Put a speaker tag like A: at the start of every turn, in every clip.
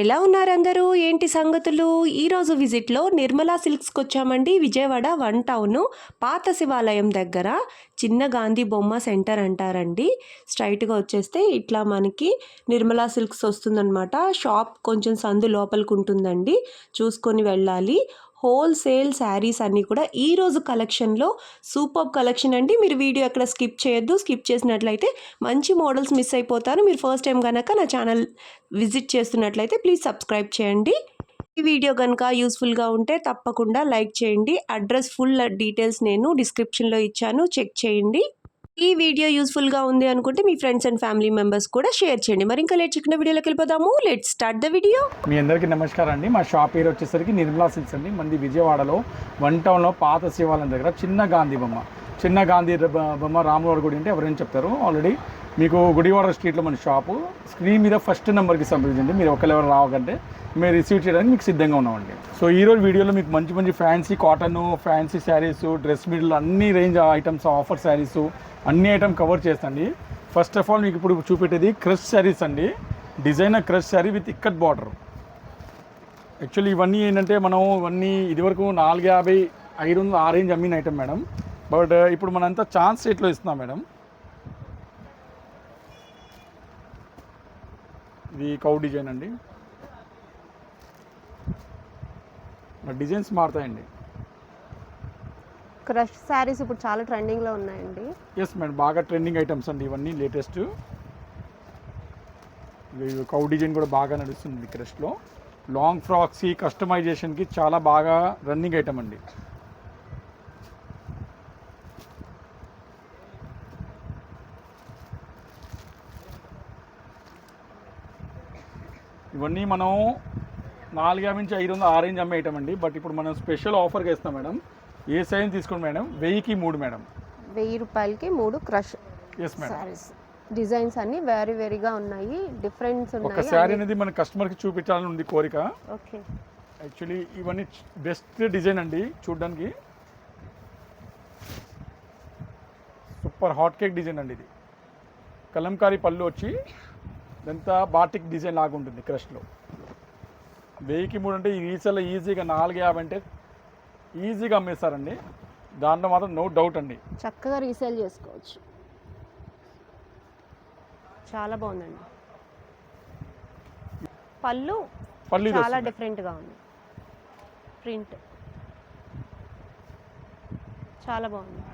A: ఎలా ఉన్నారు అందరూ? ఏంటి సంగతులు? ఈరోజు విజిట్‌లో నిర్మలా సిల్క్స్‌కి వచ్చామండి. విజయవాడ 1 టౌను పాత శివాలయం దగ్గర చిన్న గాంధీ బొమ్మ సెంటర్ అంటారండి. స్ట్రెయిట్‌గా వచ్చేస్తే ఇట్లా మనకి నిర్మలా సిల్క్స్ వస్తుందనమాట. షాప్ కొంచెం సందు లోపలికి ఉంటుందండి. చూసుకొని వెళ్ళాలి. హోల్‌సేల్ శారీస్ అన్నీ కూడా ఈరోజు కలెక్షన్‌లో సూపర్బ్ కలెక్షన్ అండి. మీరు వీడియో ఎక్కడ స్కిప్ చేయొద్దు. స్కిప్ చేసినట్లయితే మంచి మోడల్స్ మిస్ అయిపోతారు. మీరు ఫస్ట్ టైం గనక నా ఛానల్ విజిట్ చేస్తున్నట్లయితే ప్లీజ్ సబ్స్క్రైబ్ చేయండి. ఈ వీడియో కనుక యూస్ఫుల్గా ఉంటే తప్పకుండా లైక్ చేయండి. అడ్రస్ ఫుల్ డీటెయిల్స్ నేను డిస్క్రిప్షన్లో ఇచ్చాను, చెక్ చేయండి. ఈ వీడియో యూస్ఫుల్గా ఉంది అనుకుంటే మీ ఫ్రెండ్స్ అండ్ ఫ్యామిలీ మెంబర్స్ కూడా షేర్ చేయండి. మరి ఇంకా లేట్ చిన్న వీడియోలోకి వెళ్ళిపోదాము. Let's start the video.
B: మీ అందరికీ నమస్కారం అండి. మా షాప్ పేరు వచ్చేసరికి నిర్మలా సిల్క్స్ అండి. మంది విజయవాడలో 1 టౌన్లో పాత శివాలయం దగ్గర చిన్న గాంధీ బొమ్మ రాములవారి గుడి అంటే ఎవరైనా చెప్తారు. ఆల్రెడీ మీకు గుడివాడ స్ట్రీట్లో మన షాపు. స్క్రీన్ మీద ఫస్ట్ నెంబర్కి సంప్రదించండి. మీరు ఒకరెవరు రావకంటే మేము రిసీవ్ చేయడానికి మీకు సిద్ధంగా ఉన్నామండి. సో ఈరోజు వీడియోలో మీకు మంచి fancy cotton, fancy saris, dress middle అన్ని రేంజ్ ఐటమ్స్, ఆఫర్ శారీస్ అన్ని ఐటమ్ కవర్ చేస్తండి. ఫస్ట్ ఆఫ్ ఆల్ మీకు ఇప్పుడు చూపెట్టేది క్రష్ శారీస్ అండి. Designer crush sari with ikat border. Actually ఇవన్నీ ఏంటంటే మనం ఇవన్నీ ఇదివరకు 450, 500 ఆ రేంజ్ అమ్మిన ఐటమ్ మేడం. బట్ ఇప్పుడు మనంతా ఛాన్స్ రేట్లో ఇస్తున్నాం మేడం. ఇది కౌ డిజైన్ అండి. డిజైన్స్ మారుతాయండి.
C: క్రష్ శారీస్ ఇప్పుడు చాలా ట్రెండింగ్లో ఉన్నాయండి.
B: ఎస్ మేడం, బాగా ట్రెండింగ్ ఐటమ్స్ అండి ఇవన్నీ. లేటెస్ట్ కౌ డిజైన్ కూడా బాగా నడుస్తుంది క్రష్లో. లాంగ్ ఫ్రాక్స్కి, కస్టమైజేషన్కి చాలా బాగా రన్నింగ్ ఐటమ్ అండి. ఇవన్నీ మనం 450 నుంచి 500 ఆ రేంజ్ అమ్మే ఐటమ్ అండి. బట్ ఇప్పుడు మనం స్పెషల్ ఆఫర్గా ఇస్తాం మేడం. ఏ సైజ్ తీసుకోండి మేడం, 1000కి 3 మేడం.
C: 1000 రూపాయలకి 3 క్రష్ శారీస్. డిజైన్స్ అన్ని వేరీగా ఉన్నాయి, డిఫరెన్స్ ఉన్నాయి.
B: ఒక శారీ అనేది మన కస్టమర్కి చూపించాలని ఉంది కోరిక.
C: ఓకే.
B: యాక్చువల్లీ ఇవన్నీ బెస్ట్ డిజైన్ అండి చూడడానికి. సూపర్ హాట్ కేక్ డిజైన్ అండి ఇది. కలంకారీ పళ్ళు వచ్చి ఇదంతా బాటిక్ డిజైన్ లాగా ఉంటుంది క్రష్లో. 1000కి 3 అంటే ఈ రీసెల్లో ఈజీగా 450 అంటే ఈజీగా అమ్మేస్తారండి. దాంట్లో మాత్రం నో డౌట్ అండి.
C: చక్కగా రీసేల్ చేసుకోవచ్చు. చాలా బాగుందండి. పళ్ళు చాలా డిఫరెంట్గా ఉంది. ప్రింట్ చాలా బాగుంది.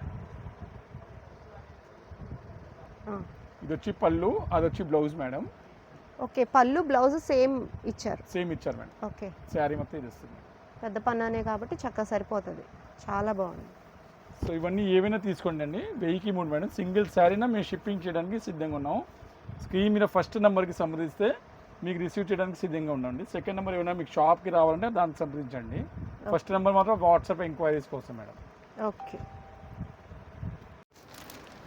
B: ఇది వచ్చి పళ్ళు, అది వచ్చి బ్లౌజ్ మేడం.
C: ఓకే, పళ్ళు బ్లౌజ్ సేమ్ ఇచ్చారు
B: మేడం.
C: ఓకే.
B: శారీ మొత్తం ఇది వస్తుంది.
C: పెద్ద పన్నానే కాబట్టి చక్కగా సరిపోతుంది. చాలా బాగుంది.
B: సో ఇవన్నీ ఏవైనా తీసుకోండి అండి. 1000కి 3 మేడం. సింగిల్ శారీనా మేము షిప్పింగ్ చేయడానికి సిద్ధంగా ఉన్నాం. స్క్రీన్ మీద ఫస్ట్ నెంబర్కి సంప్రదిస్తే మీకు రిసీవ్ చేయడానికి సిద్ధంగా ఉండండి. సెకండ్ నెంబర్ ఏమైనా మీకు షాప్కి రావాలంటే దానికి సంప్రదించండి. ఫస్ట్ నెంబర్ మాత్రం వాట్సాప్ ఎంక్వైరీస్ కోసం మేడం.
C: ఓకే.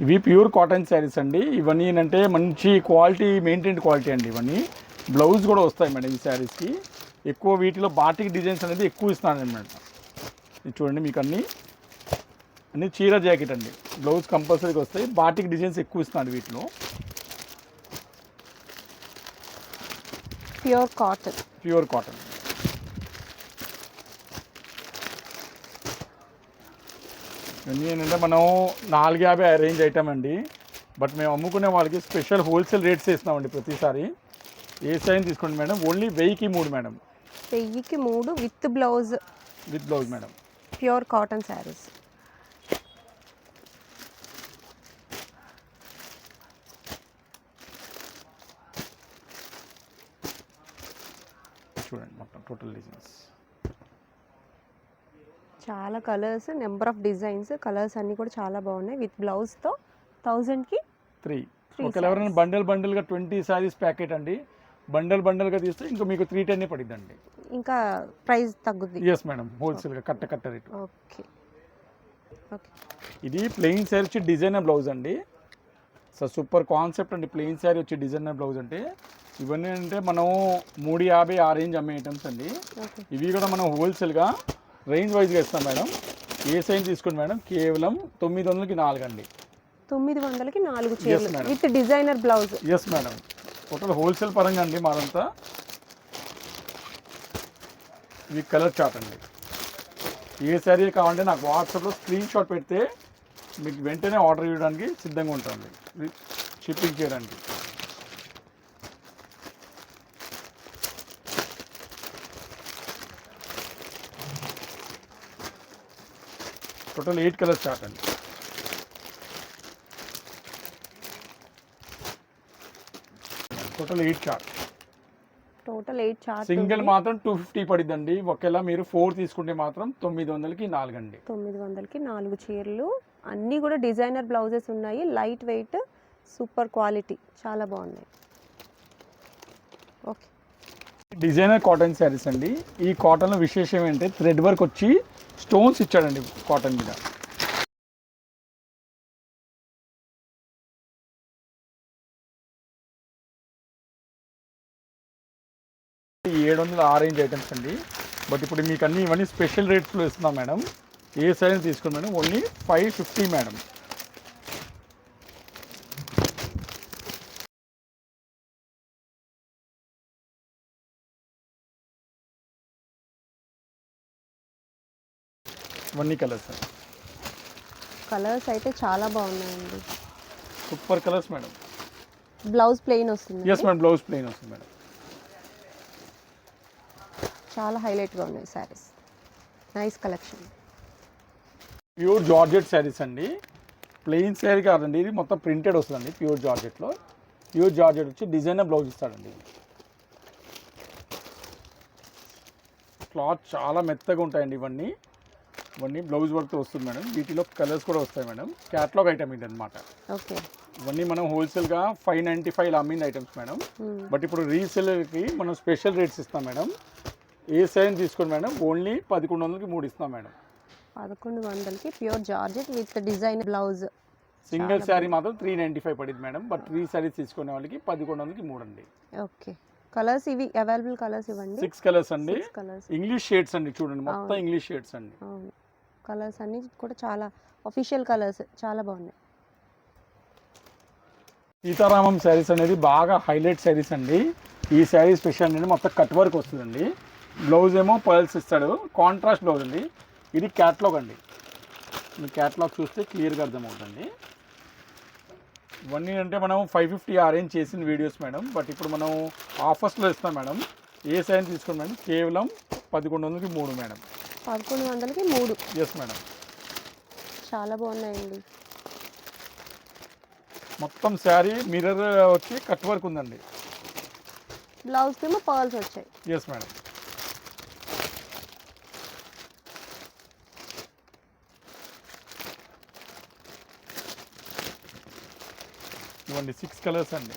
B: ఇవి ప్యూర్ కాటన్ శారీస్ అండి. ఇవన్నీ ఏంటంటే మంచి క్వాలిటీ, మెయింటైన్ క్వాలిటీ అండి. ఇవన్నీ బ్లౌజ్ కూడా వస్తాయి మేడం ఈ శారీస్కి. ఎక్కువ వీటిలో బాటిక్ డిజైన్స్ అనేది ఎక్కువ ఇస్తున్నాను అనమాట. ఇది చూడండి, మీకు అన్నీ చీర జాకెట్ అండి. బ్లౌజ్ కంపల్సరీగా వస్తాయి. బాటిక్ డిజైన్స్ ఎక్కువ ఇస్తున్నాడు వీటిలో.
C: Pure cotton.
B: ఇవన్నీ ఏంటంటే మనం 450 రేంజ్ ఐటమ్ అండి. బట్ మేము అమ్ముకునే వాళ్ళకి స్పెషల్ హోల్సేల్ రేట్స్ ఇస్తున్నామండి ప్రతిసారి. ఏ సైజ్ తీసుకోండి మేడం. ఓన్లీ 1000కి 3 మేడం.
C: 1000కి 3 with blouse
B: madam.
C: Pure cotton saris.
B: చూడండి మొత్తం టోటల్ డిజైన్స్.
C: చాలా colours, number of designs, colours అన్నీ కూడా చాలా బాగున్నాయి. విత్ బ్లౌజ్తో 1000కి
B: 3. ఒకవేళ ఎవరైనా బండల్గా 20 శారీస్ ప్యాకెట్ అండి, బండల్గా తీస్తే ఇంకా మీకు 310 పడిద్దండి.
C: ఇంకా ప్రైస్ తగ్గుద్ది.
B: ఎస్ మేడం, హోల్సేల్గా కట్ట రేటు.
C: ఓకే.
B: ఇది ప్లెయిన్ శారీ వచ్చి డిజైనర్ బ్లౌజ్ అండి. సో సూపర్ కాన్సెప్ట్ అండి. ప్లెయిన్ శారీ వచ్చి డిజైనర్ బ్లౌజ్ అంటే ఇవన్నీ అంటే మనం 350 ఆ రేంజ్ అమ్మే ఐటమ్స్ అండి. ఇవి కూడా మనం హోల్సేల్గా రేంజ్ వైజ్గా ఇస్తాం మేడం. ఏ సైజ్ తీసుకోండి మేడం. కేవలం 900కి 4 అండి.
C: 900కి 4 చీరలు with designer blouse.
B: Yes madam, total wholesale పరంగా అండి మాదంతా. ఇది కలర్ చార్ట్ అండి. ఏ శారీ కావాలంటే నాకు వాట్సాప్లో స్క్రీన్ షాట్ పెడితే మీకు వెంటనే ఆర్డర్ చేయడానికి సిద్ధంగా ఉంటుంది, ఇది షిప్పింగ్ చేయడానికి. టోటల్ 8 కలర్స్ చార్ట్ అండి. Total 8 chart.
C: Total 8 chart.
B: Single మాత్రం 250 పడిద్దండి. ఒకవేళ మీరు 4 తీసుకుంటే మాత్రం 900కి 4 అండి.
C: 900కి 4 చీరలు. అన్నీ కూడా డిజైనర్ బ్లౌజెస్ ఉన్నాయి. లైట్ వెయిట్, సూపర్ క్వాలిటీ, చాలా బాగున్నాయి. ఓకే.
B: డిజైనర్ కాటన్ శారీస్ అండి. ఈ కాటన్లో విశేషం ఏంటంటే థ్రెడ్ వర్క్ వచ్చి స్టోన్స్ ఇచ్చాడండి కాటన్ మీద. ఈ 700 ఆరెంజ్ ఐటమ్స్ అండి. బట్ ఇప్పుడు మీకు అన్ని ఇవన్నీ స్పెషల్ రేట్స్లో ఇస్తున్నాం మేడం. ఏ సైజ్ తీసుకోండి మేడం, ఓన్లీ 550 మేడం. ఇవన్నీ కలర్స్ అండి.
C: కలర్స్ అయితే చాలా బాగున్నాయండి.
B: Super colours madam.
C: Blouse plain వస్తుంది.
B: ఎస్ మేడం, బ్లౌజ్ ప్లెయిన్ వస్తుంది మేడం.
C: చాలా హైలైట్గా ఉన్నాయి saris. Nice collection.
B: Pure georgette saris అండి. ప్లెయిన్ శారీ కాదండి, ఇది మొత్తం ప్రింటెడ్ వస్తుందండి. ప్యూర్ జార్జెట్లో, ప్యూర్ జార్జెట్ వచ్చి డిజైనర్ బ్లౌజ్ ఇస్తాడండి. క్లాత్ చాలా మెత్తగా ఉంటాయండి ఇవన్నీ. ఇవన్నీ బ్లౌజ్ వర్క్తో వస్తుంది మేడం. వీటిలో కలర్స్ కూడా వస్తాయి మేడం. క్యాటలాగ్ ఐటమ్ ఇది అనమాట.
C: ఓకే.
B: ఇవన్నీ మనం హోల్సేల్గా 595 ఇలా అమ్మిన ఐటమ్స్ మేడం. బట్ ఇప్పుడు రీసేల్కి మనం స్పెషల్ రేట్స్ ఇస్తాం మేడం. ఏ సైజ్ తీసుకోండి మేడం, ఓన్లీ 1100కి 3 ఇస్తాం మేడం.
C: 1100కి pure georgette with design blouse.
B: Single sari మాత్రం 395 పడింది మేడం. బట్ 3 శారీస్ తీసుకునే వాళ్ళకి 1100కి 3 అండి.
C: ఓకే. కలర్స్ ఇవి అవైలబుల్ కలర్స్ ఇవ్వండి.
B: 6 కలర్స్ అండి.
C: కలర్స్
B: ఇంగ్లీష్ షేడ్స్ అండి, చూడండి మొత్తం ఇంగ్లీష్ షేడ్స్ అండి.
C: అవును, కలర్స్ అన్ని కూడా చాలా అఫీషియల్ కలర్స్, చాలా బాగున్నాయి.
B: సీతారామం శారీస్ అనేది బాగా హైలైట్ శారీస్ అండి. ఈ శారీ స్పెషల్ అండి, మొత్తం కట్ వర్క్ వస్తుందండి. బ్లౌజ్ ఏమో పర్ల్స్ ఇస్తాడు, కాంట్రాస్ట్ బ్లౌజ్ అండి. ఇది క్యాట్లాగ్ అండి. మీ క్యాట్లాగ్ చూస్తే క్లియర్గా అర్థమవుతుంది. ఇవన్నీ అంటే మనం 550 అరేంజ్ చేసిన వీడియోస్ మేడం. బట్ ఇప్పుడు మనం ఆఫర్స్లో ఇస్తాం మేడం. ఏ సైజ్ తీసుకోండి మేడం, కేవలం 1100కి 3 మేడం.
C: 1100కి 3.
B: Yes madam.
C: చాలా బాగున్నాయండి.
B: మొత్తం శారీ మిర్రర్ వచ్చి కట్ వర్క్ ఉందండి.
C: బ్లౌజ్కి ఏమో పర్ల్స్ వచ్చాయి.
B: Yes madam. ఇవ్వండి 6 కలర్స్ అండి.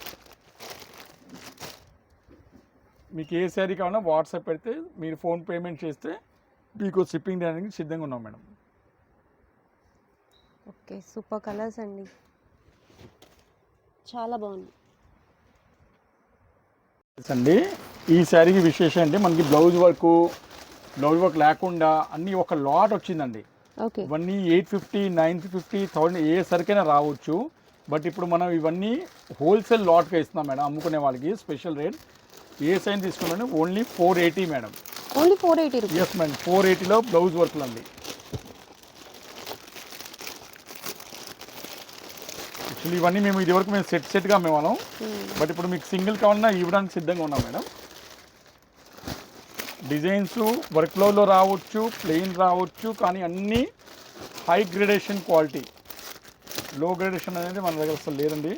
B: మీకు ఏ శారీ కావాలన్నా వాట్సాప్ పెడితే మీరు ఫోన్ పేమెంట్ చేస్తే మీకు షిప్పింగ్ చేయడానికి సిద్ధంగా ఉన్నాం మేడం.
C: ఓకే, సూపర్ కలర్స్ అండి, చాలా బాగుంది
B: అండి. ఈ శారీకి విశేషం అంటే మనకి బ్లౌజ్ వర్క్ లేకుండా అన్నీ ఒక లాట్ వచ్చిందండి.
C: ఓకే.
B: ఇవన్నీ 850, 950, 1000 ఏ సరికైనా రావచ్చు. బట్ ఇప్పుడు మనం ఇవన్నీ హోల్సేల్ లాట్గా ఇస్తున్నాం మేడం. అమ్ముకునే వాళ్ళకి స్పెషల్ రేట్. ఏ సైజ్ తీసుకున్నాను, only 480 madam.
C: Only 480 rupees.
B: Yes madam, 480లో బ్లౌజ్ వర్క్లు అండి. యాక్చువల్లీ ఇవన్నీ మేము ఇదివరకు మేము సెట్గా అమ్మేవాళ్ళం. బట్ ఇప్పుడు మీకు సింగిల్ కావాలన్నా ఇవ్వడానికి సిద్ధంగా ఉన్నాం మేడం. డిజైన్స్ వర్క్లో రావచ్చు, ప్లెయిన్ రావచ్చు, కానీ అన్నీ హై గ్రేడేషన్ క్వాలిటీ. లో గ్రేడేషన్ అనేది మన దగ్గర అసలు లేదండి.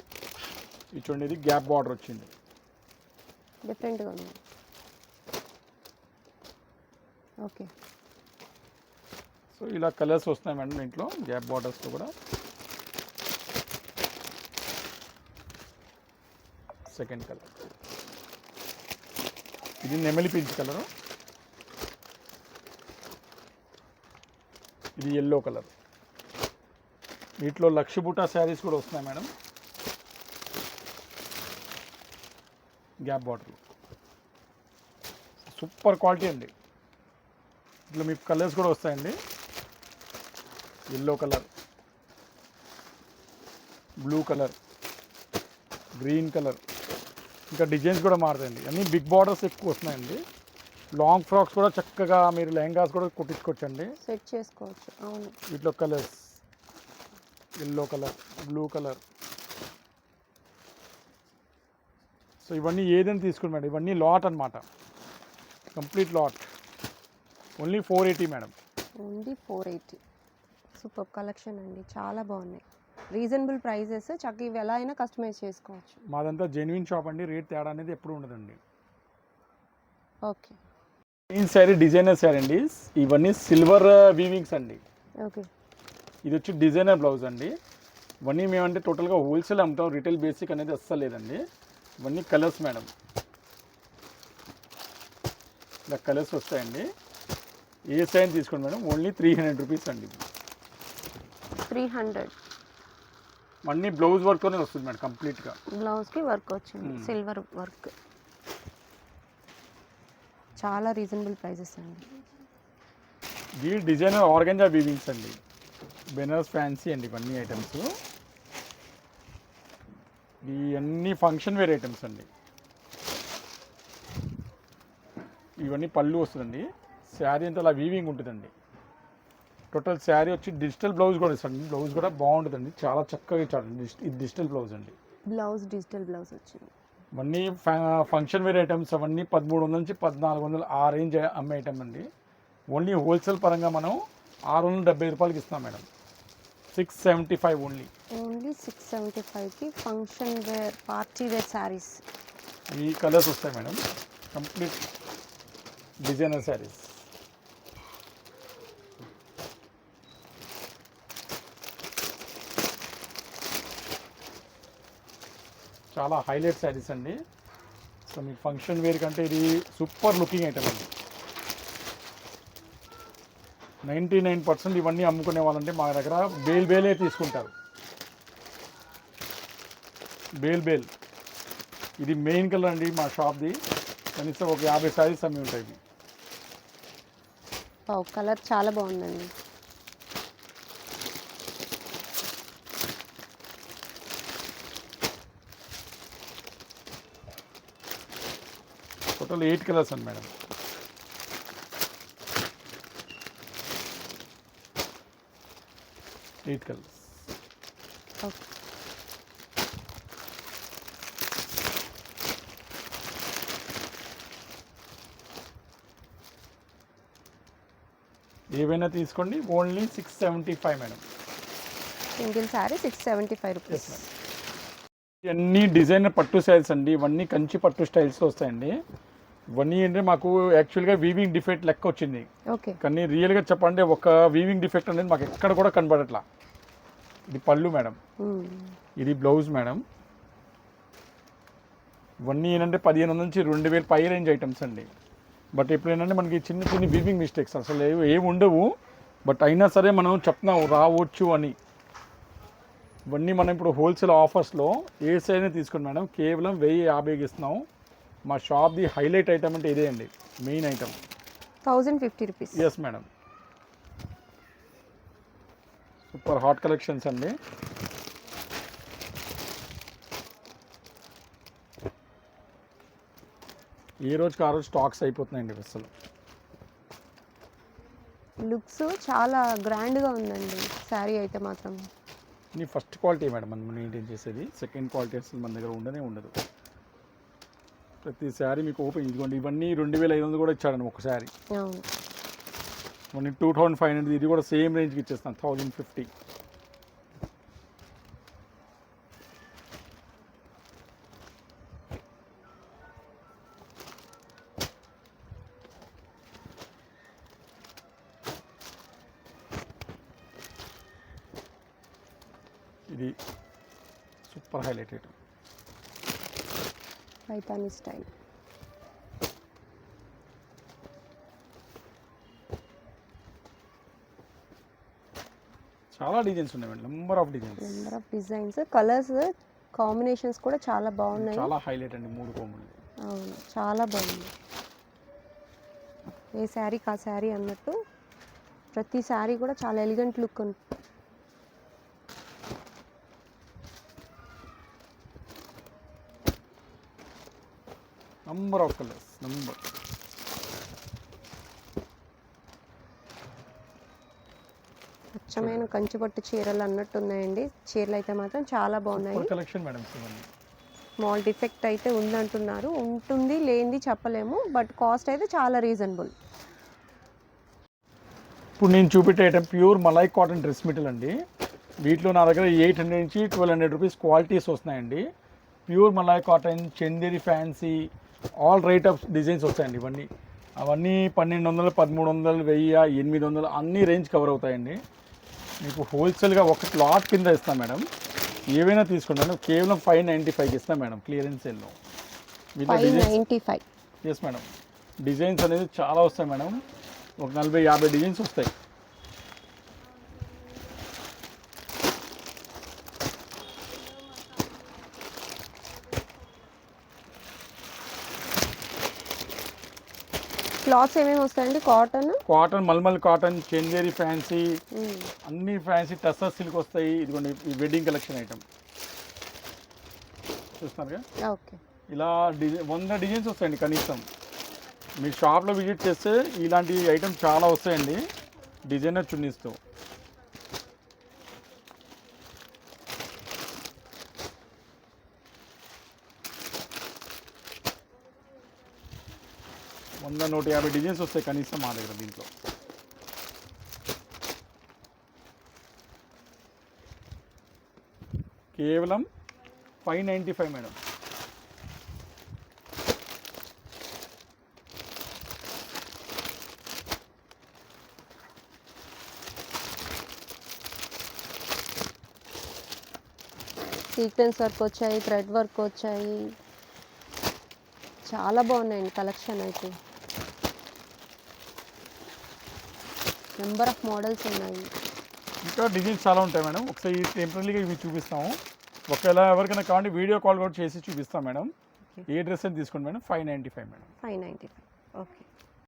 B: ఇది చూడండి, ఇది గ్యాప్ బార్డర్ వచ్చింది,
C: డిఫరెంట్గా ఉంది. ఓకే.
B: సో ఇలా కలర్స్ వస్తున్నాయి మేడం దీంట్లో, గ్యాప్ బార్డర్స్తో కూడా. సెకండ్ కలర్ ఇది నెమలి పించ్ కలరు. ఇది ఎల్లో కలర్. వీటిలో లక్ష బూటా శారీస్ కూడా వస్తున్నాయి madam. Gap border super quality అండి. ఇట్లా మీకు కలర్స్ కూడా వస్తాయండి. Yellow colour, blue colour, green colour, ఇంకా డిజైన్స్ కూడా మారుతాయండి. అన్నీ బిగ్ బార్డర్స్ ఎక్కువ వస్తున్నాయండి. లాంగ్ ఫ్రాక్స్ కూడా చక్కగా మీరు లెహంగాస్ కూడా కుట్టించుకోవచ్చండి.
C: సెట్ చేసుకోవచ్చు. అవును.
B: వీటిలో colours yellow colour, blue colour. So ఇవన్నీ ఏదైనా తీసుకుని మేడం, ఇవన్నీ లాట్ అనమాట, complete lot. Only 480 madam.
C: Only 480. Super collection అండి, చాలా బాగున్నాయి. రీజనబుల్ ప్రైజెస్, చక్కగా ఇవి ఎలా అయినా కస్టమైజ్ చేసుకోవచ్చు.
B: మాదంతా జెన్యున్ షాప్ అండి, రేట్ తేడా అనేది ఎప్పుడు ఉండదండి.
C: ఓకే.
B: ఈ శారీ డిజైనర్ శారీ అండి, ఇవన్నీ సిల్వర్ వీవింగ్స్ అండి.
C: ఓకే.
B: ఇది వచ్చి డిజైనర్ బ్లౌజ్ అండి. ఇవన్నీ మేమంటే టోటల్గా హోల్సేల్ అమ్ముతాం, రిటైల్ బేసిక్ అనేది అస్సలు లేదండి. ఇవన్నీ కలర్స్ మేడం, ఇలా కలర్స్ వస్తాయండి. ఏ సైజ్ తీసుకోండి మేడం, ఓన్లీ 300 రూపీస్ అండి.
C: 300.
B: అన్నీ బ్లౌజ్ వర్క్తోనే వస్తుంది మేడం, కంప్లీట్గా
C: బ్లౌజ్కి వర్క్ వచ్చింది, సిల్వర్ వర్క్. చాలా రీజనబుల్ ప్రైజెస్ అండి.
B: ఈ డిజైనర్ ఆర్గంజా వీవింగ్స్ అండి, బెనారస్ ఫ్యాన్సీ అండి. ఇవన్నీ ఐటమ్స్, ఇవన్నీ ఫంక్షన్ వేర్ ఐటమ్స్ అండి. ఇవన్నీ పళ్ళు వస్తుందండి, శారీ అంతా అలా వీవింగ్ ఉంటుందండి. టోటల్ శారీ వచ్చి డిజిటల్ బ్లౌజ్ కూడా ఇస్తాండి, బ్లౌజ్ కూడా బాగుంటుందండి, చాలా చక్కగా ఇచ్చాడండి. ఇది డిజిటల్ బ్లౌజ్ అండి.
C: బ్లౌజ్ డిజిటల్ బ్లౌజ్ వచ్చింది.
B: ఇవన్నీ ఫంక్షన్ వేర్ ఐటమ్స్, అవన్నీ 1300 నుంచి 1400 ఆ రేంజ్ అమ్మే ఐటమ్ అండి. ఓన్లీ హోల్సేల్ పరంగా మనం 670 రూపాయలకి ఇస్తాం మేడం. 675 ఓన్లీ.
C: ఓన్లీ 675కి function wear, party wear saris.
B: ఈ కలర్స్ వస్తాయి మేడం, కంప్లీట్ డిజైనర్ శారీస్. చాలా హైలైట్ శారీస్ అండి. సో మీకు ఫంక్షన్ వేర్ కంటే ఇది సూపర్ లుకింగ్ ఐటమ్ అండి. 99% ఇవన్నీ అమ్ముకునే వాళ్ళంటే మా దగ్గర బేలే తీసుకుంటారు. బేల్ ఇది మెయిన్ కలర్ అండి మా షాప్ది. కనీసం ఒక 50 శారీస్ అమ్మి ఉంటాయి.
C: కలర్ చాలా బాగుందండి.
B: టోటల్ 8 కలర్స్ అండి మేడం. Eight colours.
C: ఓకే.
B: ఏవైనా తీసుకోండి, only 675 madam.
C: Single sari 675 rupees.
B: ఇవన్నీ డిజైనర్ పట్టు స్టైల్స్ అండి, ఇవన్నీ కంచి పట్టు స్టైల్స్ వస్తాయండి. ఇవన్నీ అంటే మాకు యాక్చువల్గా వీవింగ్ డిఫెక్ట్ లెక్క వచ్చింది,
C: ఓకే.
B: కానీ రియల్గా చెప్పండి ఒక వీవింగ్ డిఫెక్ట్ అనేది మాకు ఎక్కడ కూడా కనబడట్లా. ఇది పళ్ళు మేడం, ఇది బ్లౌజ్ మేడం. ఇవన్నీ ఏంటంటే 1500 నుంచి 2000 పై రేంజ్ ఐటమ్స్ అండి. బట్ ఇప్పుడు ఏంటంటే మనకి చిన్న వీవింగ్ మిస్టేక్స్ అసలు ఏమి ఉండవు, బట్ అయినా సరే మనం చెప్తున్నాం రావచ్చు అని. ఇవన్నీ మనం ఇప్పుడు హోల్సేల్ ఆఫర్స్లో ఏ సైజ్ తీసుకోండి మేడం, కేవలం 1050కి ఇస్తున్నాం. మా షాప్ది హైలైట్ ఐటమ్ అంటే ఇదే అండి, main item.
C: 1050 rupees.
B: Yes madam. Super hot collections అండి. ఏ రోజుకి ఆ రోజు స్టాక్స్ అయిపోతున్నాయండి అసలు.
C: లుక్స్ చాలా గ్రాండ్గా ఉందండి శారీ అయితే మాత్రం.
B: ఇది ఫస్ట్ క్వాలిటీ మేడం మనం మెయింటైన్ చేసేది, సెకండ్ క్వాలిటీ అసలు మన దగ్గర ఉండదు. ప్రతి శారీ మీకు ఓపెన్ ఇదిగోండి, ఇవన్నీ 2500 కూడా ఇచ్చాడండి ఒక శారీ. ఇవన్నీ 2500, ఇది కూడా సేమ్ రేంజ్కి ఇచ్చేస్తాను 1050. ఇది super highlight item,
C: Paithani style.
B: చాలా డిజైన్స్ ఉన్నాయి madam, number of
C: designs, colours combinations కూడా చాలా బాగున్నాయి.
B: చాలా హైలైట్ అండి, 3 కోములు.
C: అవును, చాలా బాగుంది. ఏ శారీకి ఆ శారీ అన్నట్టు ప్రతి శారీ కూడా చాలా ఎలిగెంట్ లుక్ ఉంది.
B: నంబర్ ఆఫ్ కలర్స్,
C: అచ్చమైన కంచిపట్టు చీరలు అన్నట్టు ఉన్నాయండి. చీరలు అయితే మాత్రం చాలా బాగున్నాయి.
B: కలెక్షన్ మేడం ఇవన్నీ.
C: స్మాల్ డిఫెక్ట్ అయితే ఉందంటున్నారు. ఉంటుంది లేనిది చెప్పలేము, బట్ కాస్ట్ అయితే చాలా రీజనబుల్.
B: ఇప్పుడు నేను చూపెట్టే item pure malai cotton dress material అండి. వీటిలో నా దగ్గర 800 నుంచి 1200 రూపీస్ క్వాలిటీస్ వస్తున్నాయండి. Pure malai cotton, Chanderi fancy, all right of designs వస్తాయండి. అవన్నీ 1200, 1300, 1000, 800 అన్ని రేంజ్ కవర్ అవుతాయండి. మీకు హోల్సేల్గా ఒక క్లాత్ కింద ఇస్తాం మేడం. ఏవైనా తీసుకుంటాను కేవలం 595కి ఇస్తాం మేడం క్లియరెన్స్ సేల్లో.
C: 595.
B: Yes madam. డిజైన్స్ అనేది చాలా వస్తాయి మేడం. ఒక 40-50 డిజైన్స్ వస్తాయి.
C: క్లాత్స్ ఏమేమి వస్తాయండి?
B: Cotton, mulmul cotton, Chanderi fancy, అన్ని ఫ్యాన్సీ టస్సర్ సిల్క్ వస్తాయి. ఇదిగోండి ఈ వెడ్డింగ్ కలెక్షన్ ఐటమ్ చూస్తున్నారుగా.
C: ఓకే.
B: ఇలా 100 డిజైన్స్ వస్తాయండి కనీసం. మీ షాప్లో విజిట్ చేస్తే ఇలాంటి ఐటమ్ చాలా వస్తాయండి డిజైనర్ చున్నీస్తో. వంద 150 డిజైన్స్ వస్తాయి కనీసం మా దగ్గర. దీంట్లో కేవలం 595 మేడం.
C: సీక్వెన్స్ వర్క్ వచ్చాయి, థ్రెడ్ వర్క్ వచ్చాయి, చాలా బాగున్నాయండి కలెక్షన్ అయితే. నెంబర్ ఆఫ్ మోడల్స్ ఉన్నాయి.
B: ఇంకా డిజైన్స్ చాలా ఉంటాయి మేడం. ఒకసారి టెంపరీగా ఇవి చూపిస్తాము. ఒకవేళ ఎవరికైనా కావాలంటే వీడియో కాల్ కూడా చేసి చూపిస్తాం మేడం. ఏ డ్రెస్ అని తీసుకోండి మేడం. 595 మేడం.
C: 595. ఓకే.